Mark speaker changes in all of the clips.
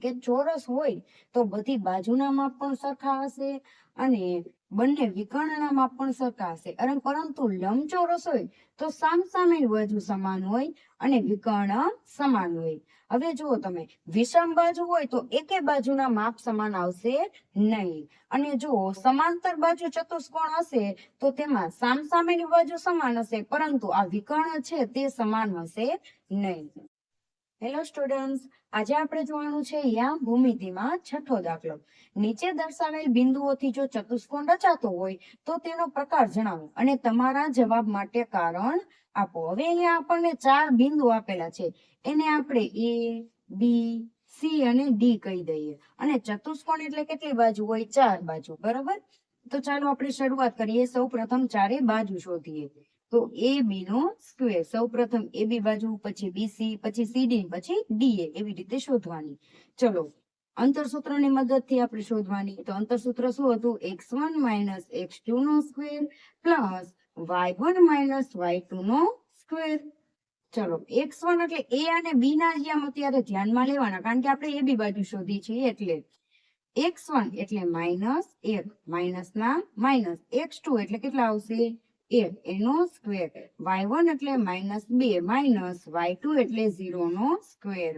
Speaker 1: કે ચોરસ હોય તો બધી બાજુના માપ પણ સરખા હશે અને બંને વિકર્ણના માપ પણ સરખા હશે, અને પરંતુ લંબચોરસ હોય તો સામસામેની બાજુ સમાન હોય અને વિકર્ણ સમાન હોય. હવે જુઓ તમે, વિષમ બાજુ હોય તો એકે બાજુના માપ સમાન આવશે નહીં, અને જો સમાંતર બાજુ ચતુષ્કોણ હશે તો તેમાં સામસામેની બાજુ સમાન હશે, પરંતુ આ વિકર્ણ છે તે સમાન હશે નહીં. હેલો સ્ટુડન્ટ્સ, આજે આપણે જોવાનું છે યા ભૂમિતિમાં છઠ્ઠો દાખલો. નીચે દર્શાવેલ બિંદુઓથી જો ચતુષ્કોણ રચાતો હોય તો તેનો પ્રકાર જણાવો અને તમારા જવાબ માટે કારણ આપો. હવે અહીંયા આપણને 4 બિંદુ આપેલા છે, એને આપણે A, B, C અને D કહી દઈએ. અને ચતુષ્કોણ એટલે કેટલી બાજુ હોય? 4 બાજુ, બરાબર. તો ચાલો આપણે શરૂઆત કરીએ. સૌ પ્રથમ ચારે બાજુ શોધીએ. તો AB નો સ્ક્વેર, સૌ પ્રથમ AB બાજુ, પછી BC, પછી CD, પછી DA, એવી રીતે શોધવાની. ચલો અંતરસૂત્રની મદદથી આપણે શોધવાની. તો અંતરસૂત્ર શું હતું? x1 - x2 નો સ્ક્વેર પ્લસ y1 - y2 નો સ્ક્વેર. ચલો x1 એટલે A અને B ના જ અત્યારે ધ્યાનમાં લેવાના, કારણ કે આપણે AB બાજુ શોધી છીએ. એટલે x1 એટલે -1, માઇનસ ના માઇનસ. x2 એટલે કેટલા આવશે? 1, એનો સ્ક્વેર. y1 એટલે -2 માઇનસ y2 એટલે 0 નો સ્ક્વેર.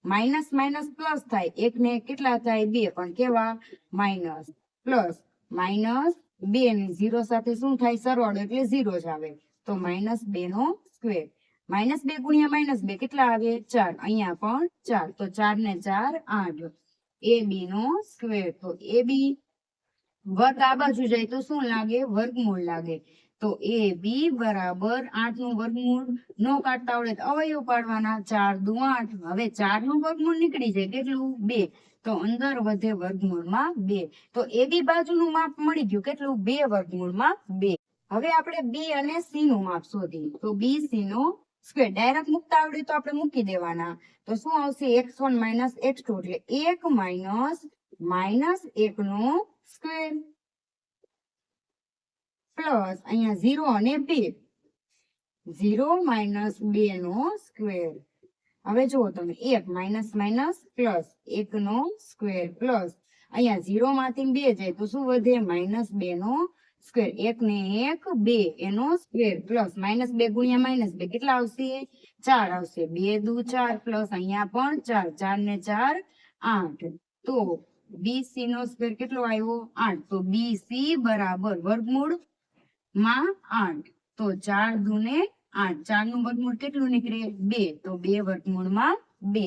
Speaker 1: માઇનસ માઇનસ પ્લસ થાય, 1 ને કેટલા થાય? 2, પણ કેવા? માઇનસ. પ્લસ માઇનસ 2 ને 0 સાથે શું થાય? સરવાળો, એટલે 0 જ આવે. તો -2 નો સ્ક્વેર. -2 ગુણ્યા -2 કેટલા આવે? 4. અહીંયા પણ 4, તો 4 ને 4 8. AB નો સ્ક્વેર. તો AB વર્ગ આ બાજુ જાય તો શું લાગે? વર્ગમૂળ લાગે. તો AB બરાબર 8 નું વર્ગમૂળ. નો કાઢતા આવડે તો અવયવ પાડવાના. 4 દુ 8. હવે 4 નું વર્ગમૂળ નીકળી જાય, કેટલું? 2. તો અંદર વધે વર્ગમૂળમાં 2. તો AB બાજુનું માપ મળી ગયું, કેટલું? 2 વર્ગમૂળમાં 2. હવે આપણે B અને C નું માપ શોધીએ. તો BC નો સ્ક્વેર ડાયરેક્ટ મૂકતા આવડે તો આપણે મૂકી દેવાના. તો શું આવશે? x1 - x2 એટલે 1 માઇનસ -1 નો સ્ક્વેર પ્લસ અહીંયા 0 અને 2, 0 - 2 નો સ્ક્વેર. હવે જુઓ તમે, 1 માઇનસ માઇનસ પ્લસ 1 નો સ્ક્વેર પ્લસ અહીંયા 0 માંથી 2 જાય તો શું વધે? -2 નો સ્ક્વેર. 1 ને 1 2 એનો સ્ક્વેર પ્લસ -2 ગુણ્યા -2 કેટલા આવશે? 4 આવશે. 2 દુ 4 પ્લસ અહીંયા પણ 4, 4 ને 4 8. તો BC નો સ્ક્વેર કેટલો આવ્યો? 8. તો BC બરાબર વર્ગમૂળ માં 8. તો 4 દુ ને 8, 4 નું વર્ગમૂળ કેટલું નીકળે? 2. તો 2 વર્ગમૂળ માં 2.